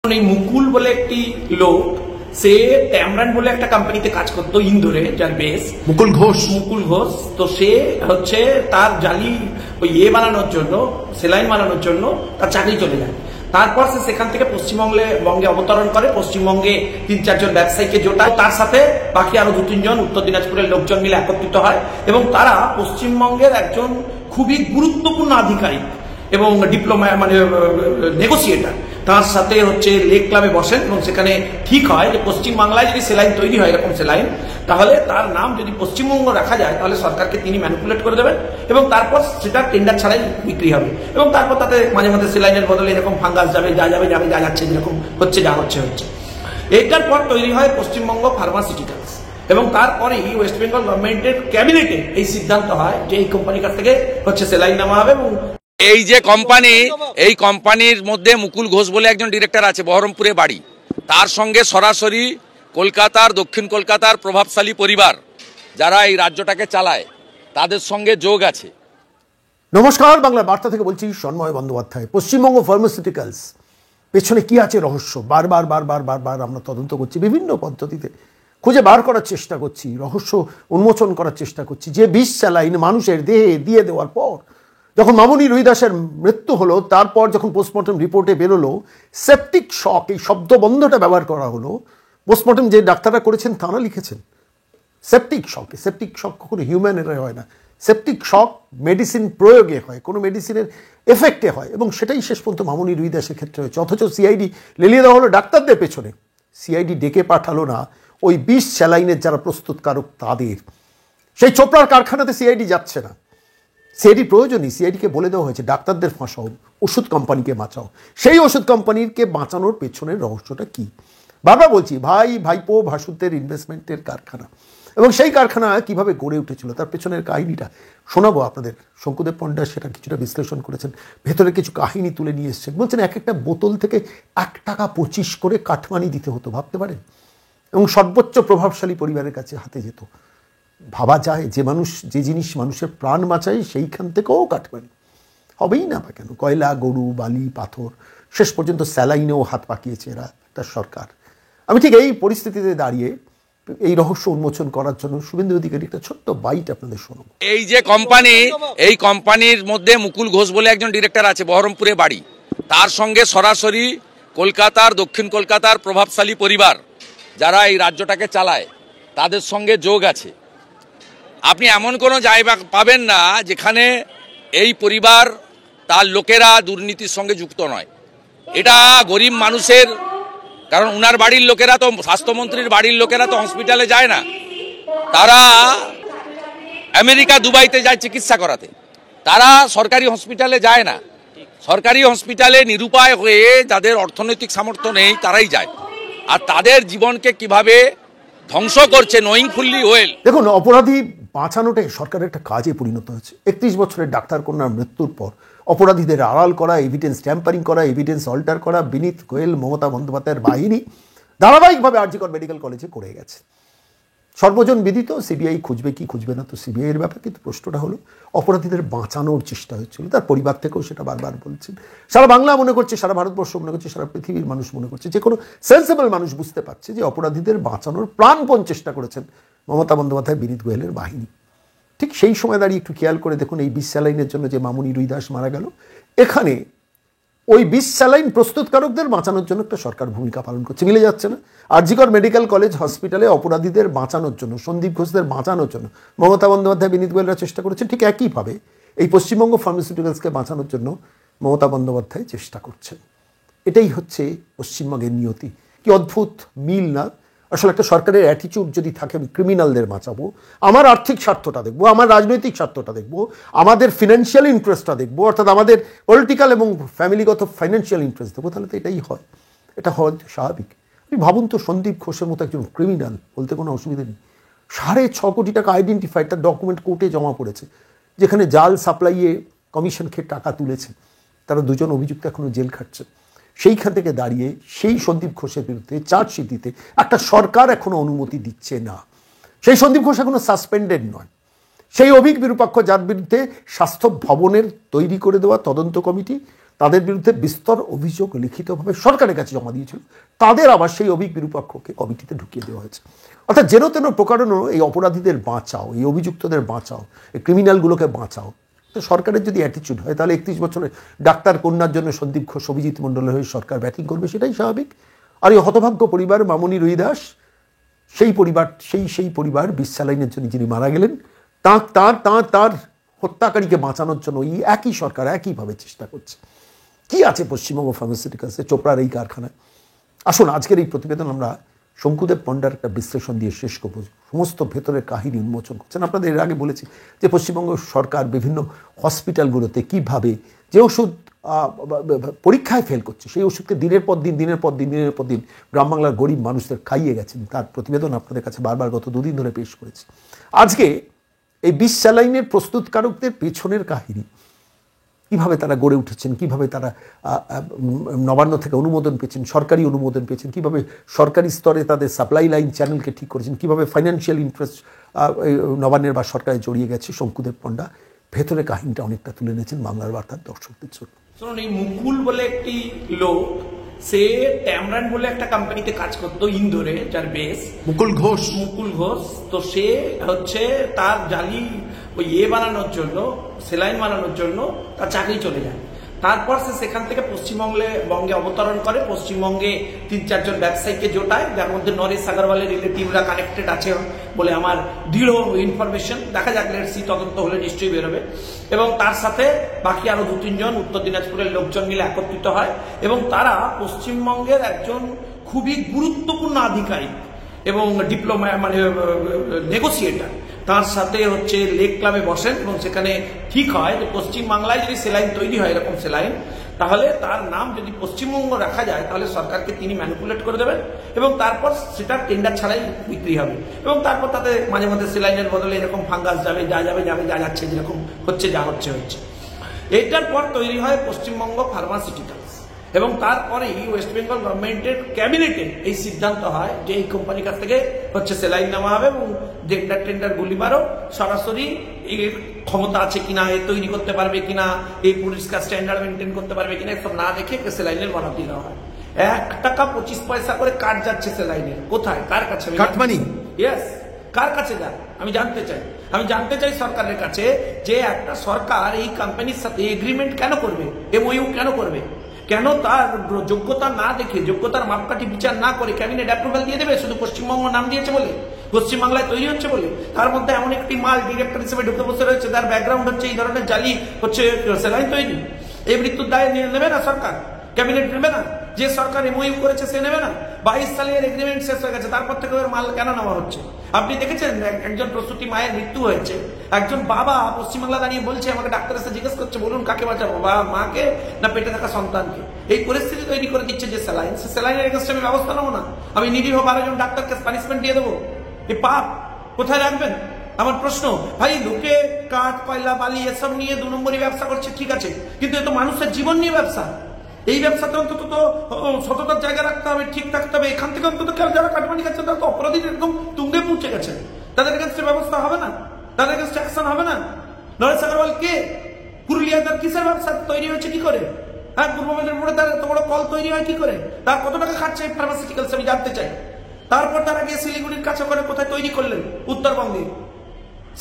এই মুকুল বলে একটি লোক, সে ট্যামরান বলে একটা কোম্পানিতে কাজ করতো ইন্দোরে, যার বেস মুকুল ঘোষ। তো সে হচ্ছে তার জালি ওই বানানোর জন্য, সেলাইন বানানোর জন্য তার চাকরি চলে যায়। তারপর সে সেখান থেকে পশ্চিমবঙ্গে অবতরণ করে। পশ্চিমবঙ্গে ৩-৪ জন ব্যবসায়ীকে জোটায়, তার সাথে বাকি আরো ২-৩ জন উত্তর দিনাজপুরের লোকজন মিলে একত্রিত হয় এবং তারা পশ্চিমবঙ্গের একজন খুবই গুরুত্বপূর্ণ আধিকারিক এবং ডিপ্লোমা মানে নেগোসিয়েটার, তার সাথে হচ্ছে লেক ক্লাবে বসেন এবং সেখানে ঠিক হয় যে পশ্চিমবাংলায় যদি সেলাইন তৈরি হয়, এরকম সেলাইন, তাহলে তার নাম যদি পশ্চিমবঙ্গ রাখা যায় তাহলে সরকারকে তিনি ম্যানিপুলেট করে দেবেন এবং তারপর সেটা টেন্ডার ছাড়াই বিক্রি হবে এবং তারপর তাতে মাঝে মাঝে সেলাইনের বদলে এরকম ফাঙ্গাস যাবে, যা যাচ্ছে, যেরকম হচ্ছে যা হচ্ছে। এইটার পর তৈরি হয় পশ্চিমবঙ্গ ফার্মাসিউটিক্যালস এবং তারপরেই ওয়েস্ট বেঙ্গল গভর্নমেন্টের ক্যাবিনেটে এই সিদ্ধান্ত হয় যে এই কোম্পানির কাছ থেকে হচ্ছে সেলাইন নেওয়া হবে। এবং এই যে কোম্পানি, এই কোম্পানির মধ্যে মুকুল ঘোষ বলে একজন ডিরেক্টর আছে, বহরমপুরে বাড়ি। তার সঙ্গে সরাসরি কলকাতার, দক্ষিণ কলকাতার প্রভাবশালী পরিবার যারা এই রাজ্যটাকে চালায়, তাদের সঙ্গে যোগ আছে। নমস্কার, বাংলা বার্তা থেকে বলছি সন্ময় বন্দ্যোপাধ্যায়। পশ্চিমবঙ্গ ফার্মাসিউটিক্যালস পেছনে কি আছে রহস্য, বারবার আমরা তদন্ত করছি, বিভিন্ন পদ্ধতিতে খুঁজে বার করার চেষ্টা করছি, রহস্য উন্মোচন করার চেষ্টা করছি। যে বিষ স্যালাইন মানুষের দেহে দিয়ে দেওয়ার পর যখন মামনি রুইদাসের মৃত্যু হলো, তারপর যখন পোস্টমর্টম রিপোর্টে বেরোলো সেপটিক শক, এই শব্দবন্ধটা ব্যবহার করা হলো। পোস্টমর্টম যে ডাক্তাররা করেছেন তারা লিখেছেন সেপটিক শক কখনো হিউম্যান এর হয় না। সেপটিক শক মেডিসিন প্রয়োগে হয়, কোনো মেডিসিনের এফেক্টে হয় এবং সেটাই শেষ পর্যন্ত মামনি রুইদাসের ক্ষেত্রে হয়েছে। অথচ সিআইডি লেলিয়ে দেওয়া হলো ডাক্তারদের পেছনে, সিআইডি ডেকে পাঠালো না ওই বিষ স্যালাইনের যারা প্রস্তুতকারক তাদের। সেই চোপড়ার কারখানাতে সিআইডি যাচ্ছে না, সিআইডির প্রয়োজনই। সিআইডিকে বলে দেওয়া হয়েছে ডাক্তারদের ফাঁসাও, ওষুধ কোম্পানিকে বাঁচাও। সেই ওষুধ কোম্পানিকে বাঁচানোর পেছনের রহস্যটা কি? বারবার বলছি, ভাইপো ভাসুদের ইনভেস্টমেন্টের কারখানা এবং সেই কারখানা কিভাবে গড়ে উঠেছিল তার পেছনের কাহিনীটা শোনাবো আপনাদের। শঙ্কুদেব পণ্ডা সেটা কিছুটা বিশ্লেষণ করেছেন, ভেতরে কিছু কাহিনী তুলে নিয়ে এসছেন। বলছেন এক একটা বোতল থেকে 1 টাকা 25 করে কাটমানি দিতে হতো, ভাবতে পারেন, এবং সর্বোচ্চ প্রভাবশালী পরিবারের কাছে হাতে যেত। ভাবা যায় যে মানুষ যে জিনিস মানুষের প্রাণ বাঁচায় সেইখান থেকেও কাটমানি হবেই না বা কেন? কয়লা, গরু, বালি, পাথর, শেষ পর্যন্ত স্যালাইনেও হাত পাকিয়েছে এরা, একটা সরকার। আমি ঠিক এই পরিস্থিতিতে দাঁড়িয়ে এই রহস্য উন্মোচন করার জন্য শুভেন্দু অধিকারী একটা ছোট্ট বাইট আপনাদের শোনাবো। এই যে কোম্পানি, এই কোম্পানির মধ্যে মুকুল ঘোষ বলে একজন ডিরেক্টর আছে, বহরমপুরে বাড়ি। তার সঙ্গে সরাসরি কলকাতার, দক্ষিণ কলকাতার প্রভাবশালী পরিবার যারা এই রাজ্যটাকে চালায়, তাদের সঙ্গে যোগ আছে। আপনি এমন কোনো জায়গা পাবেন না যেখানে এই পরিবার, তার লোকেরা দুর্নীতির সঙ্গে যুক্ত নয়। এটা গরিব মানুষের, কারণ উনার বাড়ির লোকেরা তো, স্বাস্থ্যমন্ত্রীর বাড়ির লোকেরা তো হসপিটালে যায় না, তারা আমেরিকা, দুবাইতে যায় চিকিৎসা করাতে, তারা সরকারি হসপিটালে যায় না। সরকারি হসপিটালে নিরুপায় হয়ে যাদের অর্থনৈতিক সামর্থ্য নেই তারাই যায়, আর তাদের জীবনকে কিভাবে ধ্বংস করছে নোয়িংফুলি ওয়েল। দেখুন, অপরাধী বাঁচানোটাই সরকারের একটা কাজে পরিণত হয়েছে। 31 বছরের ডাক্তার কন্যার মৃত্যুর পর অপরাধীদের আড়াল করা, এভিডেন্স ট্যাম্পারিং করা, এভিডেন্স অল্টার করা বিনীত গোয়েল, মমতা বন্দ্যোপাধ্যায়ের বাহিনী ধারাবাহিকভাবে আরজিকর মেডিকেল কলেজে করে গেছে। সর্বজন বিদিত, সিবিআই খুঁজবে কি খুঁজবে না তো সিবিআইয়ের ব্যাপার, কিন্তু প্রশ্নটা হলো অপরাধীদের বাঁচানোর চেষ্টা হচ্ছিল। তার পরিবার থেকেও সেটা বারবার বলছেন। সারা বাংলা মনে করছে, সারা ভারতবর্ষ মনে করছে, সারা পৃথিবীর মানুষ মনে করছে, যে কোনো সেন্সেবল মানুষ বুঝতে পারছে যে অপরাধীদের বাঁচানোর প্রাণপণ চেষ্টা করেছেন মমতা বন্দ্যোপাধ্যায়, বিনীত গোয়েলের বাহিনী। ঠিক সেই সময় দাঁড়িয়ে একটু খেয়াল করে দেখুন, এই বিষ স্যালাইনের জন্য যে মামনি রুইদাস মারা গেল, এখানে ওই বিষ স্যালাইন প্রস্তুতকারকদের বাঁচানোর জন্য একটা সরকার ভূমিকা পালন করছে। মিলে যাচ্ছে না? আরজিকর মেডিকেল কলেজ হসপিটালে অপরাধীদের বাঁচানোর জন্য, সন্দীপ ঘোষদের বাঁচানোর জন্য মমতা বন্দ্যোপাধ্যায়, বিনীত গোয়েলরা চেষ্টা করেছেন। ঠিক একইভাবে এই পশ্চিমবঙ্গ ফার্মাসিউটিক্যালসকে বাঁচানোর জন্য মমতা বন্দ্যোপাধ্যায় চেষ্টা করছেন। এটাই হচ্ছে পশ্চিমবঙ্গের নিয়তি। কি অদ্ভুত মিল না? আসলে একটা সরকারের অ্যাটিচিউড যদি থাকে, আমি ক্রিমিনালদের বাঁচাবো, আমার আর্থিক স্বার্থটা দেখবো, আমার রাজনৈতিক স্বার্থটা দেখবো, আমাদের ফিনান্সিয়াল ইন্টারেস্টটা দেখবো, অর্থাৎ আমাদের পলিটিক্যাল এবং ফ্যামিলিগত ফাইন্যান্সিয়াল ইন্টারেস্ট দেখবো, তাহলে তো এটাই হয়। এটা হওয়া স্বাভাবিক। আপনি ভাবুন তো, সন্দীপ ঘোষের মতো একজন ক্রিমিনাল, বলতে কোনো অসুবিধা নেই, 6.5 কোটি টাকা আইডেন্টিফাইড, তার ডকুমেন্ট কোর্টে জমা পড়েছে, যেখানে জাল সাপ্লাইয়ে কমিশন খেয়ে টাকা তুলেছে। তারা 2 জন অভিযুক্ত এখনো জেল খাটছে। সেইখান থেকে দাঁড়িয়ে সেই সন্দীপ ঘোষের বিরুদ্ধে চার্জশিট দিতে একটা সরকার এখনো অনুমতি দিচ্ছে না। সেই সন্দীপ ঘোষ এখনো সাসপেন্ডেড নয়। সেই অভিক বিরূপাক্ষ, যার বিরুদ্ধে স্বাস্থ্য ভবনের তৈরি করে দেওয়া তদন্ত কমিটি তাদের বিরুদ্ধে বিস্তর অভিযোগ লিখিতভাবে সরকারের কাছে জমা দিয়েছিল, তাদের আবার সেই বিরূপাক্ষকে কমিটিতে ঢুকিয়ে দেওয়া হয়েছে। অর্থাৎ যেন তেন প্রকারণ এই অপরাধীদের বাঁচাও, এই অভিযুক্তদের বাঁচাও, এই ক্রিমিনালগুলোকে বাঁচাও। তো সরকারের যদি অ্যাটিচিউড হয় তাহলে 31 বছরের ডাক্তার কন্যার জন্য সন্দীপ ঘোষ, অভিজিৎ মণ্ডলের হয়ে সরকার ব্যাটিং করবে, সেটাই স্বাভাবিক। আর এই হতভাগ্য পরিবার মামনি রুইদাস, সেই পরিবার 20 স্যালাইনের জন্য যিনি মারা গেলেন, তার হত্যাকারীকে বাঁচানোর জন্য এই একই সরকার একইভাবে চেষ্টা করছে। কি আছে পশ্চিমবঙ্গ ফার্মাসিউটিক্যালসে, চোপড়ার এই কারখানায়? আসুন আজকের এই প্রতিবেদন আমরা শঙ্কুদেব পণ্ডার একটা বিশ্লেষণ দিয়ে শেষ করব। সমস্ত ভেতরের কাহিনী উন্মোচন করছেন। আপনাদের এর আগে বলেছি যে পশ্চিমবঙ্গ সরকার বিভিন্ন হসপিটালগুলোতে কিভাবে যে ওষুধ পরীক্ষায় ফেল করছে, সেই ওষুধকে দিনের পর দিন গ্রাম বাংলার গরিব মানুষদের খাইয়ে গেছেন, তার প্রতিবেদন আপনাদের কাছে বারবার গত 2 দিন ধরে পেশ করেছি। আজকে এই 20 স্যালাইনের প্রস্তুতকারকদের পেছনের কাহিনী, কিভাবে তারা গড়ে উঠেছেন, কিভাবে তারা নবান্ন থেকে অনুমোদন পেয়েছেন, সরকারি অনুমোদন পেয়েছেন, কিভাবে সরকারি স্তরে তাদের সাপ্লাই লাইন চ্যানেলকে ঠিক করেছেন, কিভাবে ফাইন্যান্সিয়াল ইন্টারেস্ট নবান্নের বা সরকারে জড়িয়ে গেছে, শঙ্কুদেব পণ্ডা ভেতরে কাহিনীটা অনেকটা তুলে নিয়েছেন বাংলার বার্তার দর্শকদের জন্য। শুনুন, এই মুকুল বলে একটি লোক, সে ট্যামরান বলে একটা কোম্পানিতে কাজ করতো ইন্দোরে, যার বেস মুকুল ঘোষ। তো সে হচ্ছে তার জালি ওই বানানোর জন্য, সেলাইন বানানোর জন্য তার চাকরি চলে যায়। তারপর সে সেখান থেকে পশ্চিমবঙ্গে অবতরণ করে। পশ্চিমবঙ্গে 3-4 জন ব্যবসায়ীকে জোটায়, যার মধ্যে নরেশ আগরওয়ালের রিলেটিভরা কানেক্টেড আছে বলে আমার দৃঢ় ইনফরমেশন। দেখা যাক, লেটসি, তদন্ত হলে নিশ্চয়ই বেরোবে। এবং তার সাথে বাকি আরো 2-3 জন উত্তর দিনাজপুরের লোকজন মিলে একত্রিত হয় এবং তারা পশ্চিমবঙ্গের একজন খুবই গুরুত্বপূর্ণ আধিকারিক এবং ডিপ্লোমা মানে নেগোসিয়েটার, তার সাথে হচ্ছে লেক ক্লাবে বসেন এবং সেখানে ঠিক হয় যে পশ্চিমবাংলায় যদি সেলাইন তৈরি হয়, এরকম সেলাইন, তাহলে তার নাম যদি পশ্চিমবঙ্গ রাখা যায় তাহলে সরকারকে তিনি ম্যানিপুলেট করে দেবেন এবং তারপর সেটা টেন্ডার ছাড়াই বিক্রি হবে। এবং তারপর তাতে মাঝে মাঝে সেলাইনের বদলে এরকম ফাঙ্গাস যাবে, যা যাচ্ছে, যেরকম হচ্ছে, যা হচ্ছে। এইটার পর তৈরি হয় পশ্চিমবঙ্গ ফার্মাসিউটিক্যালস এবং তারপরেই ওয়েস্ট বেঙ্গল গভর্নমেন্টের ক্যাবিনেটে এই সিদ্ধান্ত হয় যে এই কোম্পানির কাছ থেকে হচ্ছে সেলাইন নেওয়া হবে এবং টেন্ডার গুলিবারও সরাসরি এর ক্ষমতা আছে কিনা, এ তৈরি করতে পারবে কিনা, এই পরিষ্কার স্ট্যান্ডার্ড মেনটেন করতে পারবে কিনা, এসব না দেখে সেলাইনের বরাদ্দ দেওয়া হয়। 1 টাকা 25 পয়সা করে কাট যাচ্ছে সেলাইনের। কোথায়, কার কাছে? কাটমানি। ইয়েস, কার কাছে যায় আমি জানতে চাই সরকারের কাছে যে একটা সরকার এই কোম্পানির সাথে এগ্রিমেন্ট কেন করবে, এমওইউ কেন করবে, কেন তার যোগ্যতা না দেখে, যোগ্যতার মাপকাঠি বিচার না করে ক্যাবিনেট অ্যাপ্রুভাল দিয়ে দেবে শুধু পশ্চিমবঙ্গ নাম দিয়েছে বলে, পশ্চিমবাংলায় তৈরি হচ্ছে বলে? তার মধ্যে এমন একটি মাল ডিরেক্টর হিসেবে ঢুকে বসে রয়েছে, তার ব্যাকগ্রাউন্ড হচ্ছে এই ধরনের জালি হচ্ছে সেলাইন তৈরি। এই মৃত্যুর দায় নেবে না সরকার, ক্যাবিনেট নেবে না? যে সরকার এমওইউ করেছে সে নেবে না? 22 সালের এগ্রিমেন্ট শেষ হয়ে গেছে, তারপর থেকে ওর মাল কেন নেওয়া হচ্ছে? আপনি দেখেছেন একজন প্রসূতি মায়ের মৃত্যু হয়েছে, একজন বাবা পশ্চিমবাংলা দাঁড়িয়ে বলছে, আমাকে ডাক্তার এসে জিজ্ঞেস করছে, বলুন কাকে বাঁচাবো, বাবা মাকে না পেটে থাকা সন্তানকে? এই পরিস্থিতি তৈরি করে দিচ্ছে যে সেলাইন, সে সেলাইনের এগেইনস্টে আমি ব্যবস্থা নেবো না? আমি নিরীহ 12 জন ডাক্তারকে পানিশমেন্ট দিয়ে দেবো? এই পাপ কোথায় রাখবেন? আমার প্রশ্ন, ভাই, লোকে কাঠ, কয়লা, বালি এসব নিয়ে 2 নম্বরই ব্যবসা করছে, ঠিক আছে, কিন্তু এ তো মানুষের জীবন নিয়ে ব্যবসা। এই ব্যবসাতে অন্তত তো সততার জায়গা রাখতে হবে, ঠিক থাকতে হবে। এখান থেকে অন্তত যারা কাটমানি খাচ্ছে তারা তো অপরাধীর একদম তুঙ্গে পৌঁছে গেছে, তাদের এগেইনস্টে ব্যবস্থা হবে না, তাদের এগেইনস্টে অ্যাকশন হবে না। নরেশ আগরওয়াল কে? পুরুলিয়ায় তার কিসের ব্যবসা তৈরি হয়েছে, কি করে? হ্যাঁ, পূর্ব মেদিনীপুরে তার এত বড় কল তৈরি হয় কি করে? তার কত টাকা খাচ্ছে এই ফার্মাসিউটিক্যালস আমি জানতে চাই। তারপর তারা গিয়ে শিলিগুড়ির কাছে করে কোথায় তৈরি করলেন? উত্তরবঙ্গে।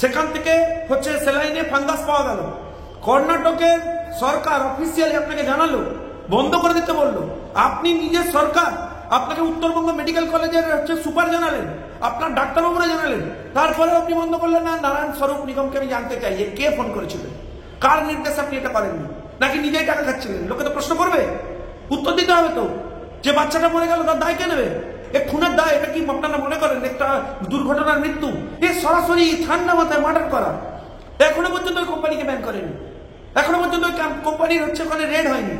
সেখান থেকে হচ্ছে সেলাইনে ফাঙ্গাস পাওয়া গেল। কর্ণাটকের সরকার অফিসিয়ালি আপনাকে জানালো, বন্ধ করে দিতে বললো। আপনি নিজের সরকার, আপনাকে উত্তরবঙ্গ মেডিকেল কলেজের হচ্ছে সুপার জানালেন, আপনার ডাক্তারবাবুরা জানালেন, তারপরে আপনি বন্ধ করলেন না? নারায়ণ স্বরূপ নিগমকে আমি জানতে চাই, কে ফোন করেছিলেন, কার নির্দেশে আপনি এটা করেননি, নাকি নিজেই টাকা খাচ্ছিলেন? লোকে তো প্রশ্ন করবে, উত্তর দিতে হবে তো। যে বাচ্চাটা মরে গেল তার দায় কে নেবে? এ খুনের দায়, এটা কি আপনারা মনে করেন একটা দুর্ঘটনার মৃত্যু? এ সরাসরি ঠান্ডা মাথায় মার্ডার করা। এখনো পর্যন্ত ওই কোম্পানিকে ব্যান করেনি, এখনো পর্যন্ত ওই কোম্পানির হচ্ছে ওখানে রেড হয়নি,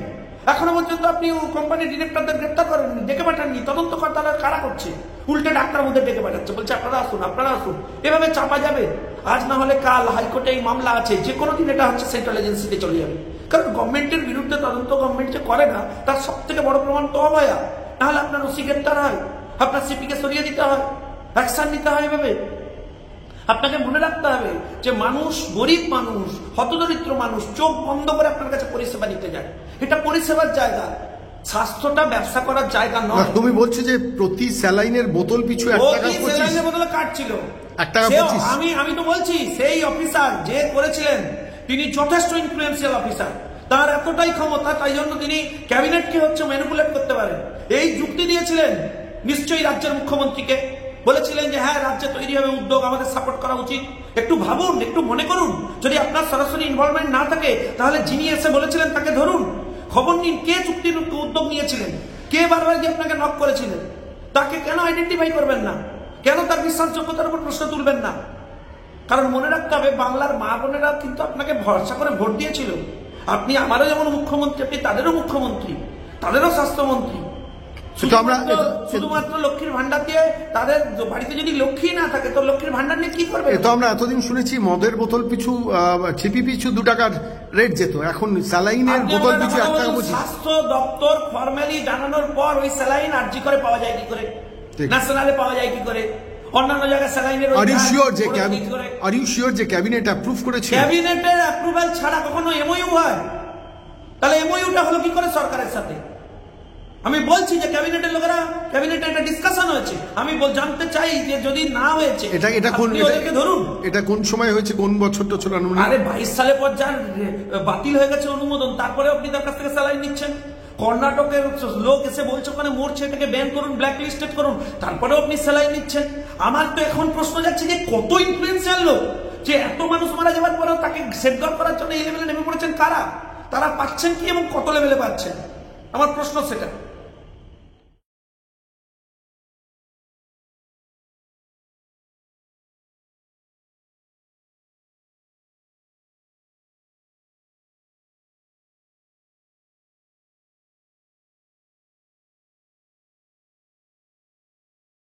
এখনো পর্যন্ত আপনি কোম্পানির ডিরেক্টরদের গ্রেপ্তার করেননি, ডেকে পাঠাননি। তদন্তকর্তারা কারা করছে? উল্টে ডাক্তার মধ্যে ডেকে পাঠাচ্ছে, বলছে আপনারা আসুন। এভাবে চাপা যাবে। আজ না হলে কাল হাইকোর্টে এই মামলা আছে, যে কোনো দিন এটা হচ্ছে সেন্ট্রাল এজেন্সিতে চলে যাবে। কারণ গভর্নমেন্টের বিরুদ্ধে তদন্ত গভর্নমেন্ট যে করে না, তার সব থেকে বড় প্রমাণ তো অভয়া। নাহলে আপনার ওসি গ্রেপ্তার হয়, আপনার সিপিকে সরিয়ে দিতে হয়, অ্যাকশন নিতে হয় এভাবে। আপনাকে মনে রাখতে হবে যে মানুষ, গরিব মানুষ, হতদরিদ্র মানুষ চোখ বন্ধ করে আপনার কাছে পরিষেবা নিতে যায়। এটা পরিষেবার জায়গা, স্বাস্থ্যটা ব্যবসা করার জায়গা নয়। তুমি বলছো যে প্রতি স্যালাইনের বোতল পিছু 1 টাকা 25 স্যালাইনের বদলে কাটছিল 1 টাকা 25। আমি তো বলছি সেই অফিসার যে করেছিলেন তিনি যথেষ্ট ইনফ্লুয়েন্সিয়াল অফিসার, তার এতটাই ক্ষমতা, তাই জন্য তিনি ক্যাবিনেটকে হচ্ছে ম্যানিপুলেট করতে পারেন। এই যুক্তি দিয়েছিলেন নিশ্চয়ই রাজ্যের মুখ্যমন্ত্রীকে, বলেছিলেন যে হ্যাঁ রাজ্যে তৈরি হবে উদ্যোগ, আমাদের সাপোর্ট করা উচিত। একটু ভাবুন, একটু মনে করুন, যদি আপনার সরাসরি ইনভলভমেন্ট না থাকে তাহলে যিনি এসে বলেছিলেন তাকে ধরুন, খবর নিন কে চুক্তির উদ্যোগ নিয়েছিলেন, কে বারবার গিয়ে আপনাকে নক করেছিলেন, তাকে কেন আইডেন্টিফাই করবেন না, কেন তার বিশ্বাসযোগ্যতার উপর প্রশ্ন তুলবেন না? কারণ মনে রাখতে হবে বাংলার মা বোনেরা কিন্তু আপনাকে ভরসা করে ভোট দিয়েছিল। আপনি আমারও যেমন মুখ্যমন্ত্রী, আপনি তাদেরও মুখ্যমন্ত্রী, তাদেরও স্বাস্থ্যমন্ত্রী। শুধুমাত্র লক্ষ্মীর ভান্ডার দিয়ে তাদের বাড়িতে যদি লক্ষ্মী না থাকে তো লক্ষ্মীর ভান্ডার নিয়ে কি করবে? তো আমরা এতদিন শুনেছি মদের বোতল পিছু ছিপি পিছু 2 টাকার রেট যেত, এখন স্যালাইনের বোতল পিছু 1 টাকা 25। স্বাস্থ্য দপ্তর ফর্মালি জানানোর পর ওই স্যালাইন আরজি করে পাওয়া যায় কি করে, ন্যাশনালে পাওয়া যায় কি করে, অন্যান্য জায়গায় স্যালাইনের আর ইউ শিওর যে ক্যাবিনেট অ্যাপ্রুভ করেছে? ক্যাবিনেটের অ্যাপ্রুভাল ছাড়া কখনো এমওইউ হয়? তাহলে এমওইউটা হলো কি করে সরকারের সাথে? আমি বলছি যে ক্যাবিনেটের লোকেরা, ক্যাবিনেটে একটা ডিসকাশন হয়েছে, আমি জানতে চাই যে যদি না হয়েছে ওদেরকে ধরুন। এটা কোন সময় হয়েছে, কোন বছর তো ছিল? আরে 22 সালের পর যার বাতিল হয়ে গেছে অনুমোদন, তারপরে আপনি তার কাছ থেকে স্যালাইন নিচ্ছেন। কর্ণাটকের লোক এসে বলছে ওখানে মরছে, এটাকে ব্যান করুন, ব্ল্যাক লিস্টেড করুন, তারপরেও আপনি স্যালাইন নিচ্ছেন। আমার তো এখন প্রশ্ন যাচ্ছে যে কত ইনফ্লুয়েন্সিয়াল লোক, যে এত মানুষ মারা যাবার পরেও তাকে সেফগার্ড করার জন্য এই লেভেলে নেমে পড়েছেন কারা, তারা পাচ্ছেন কি এবং কত লেভেলে পাচ্ছেন? আমার প্রশ্ন সেটা।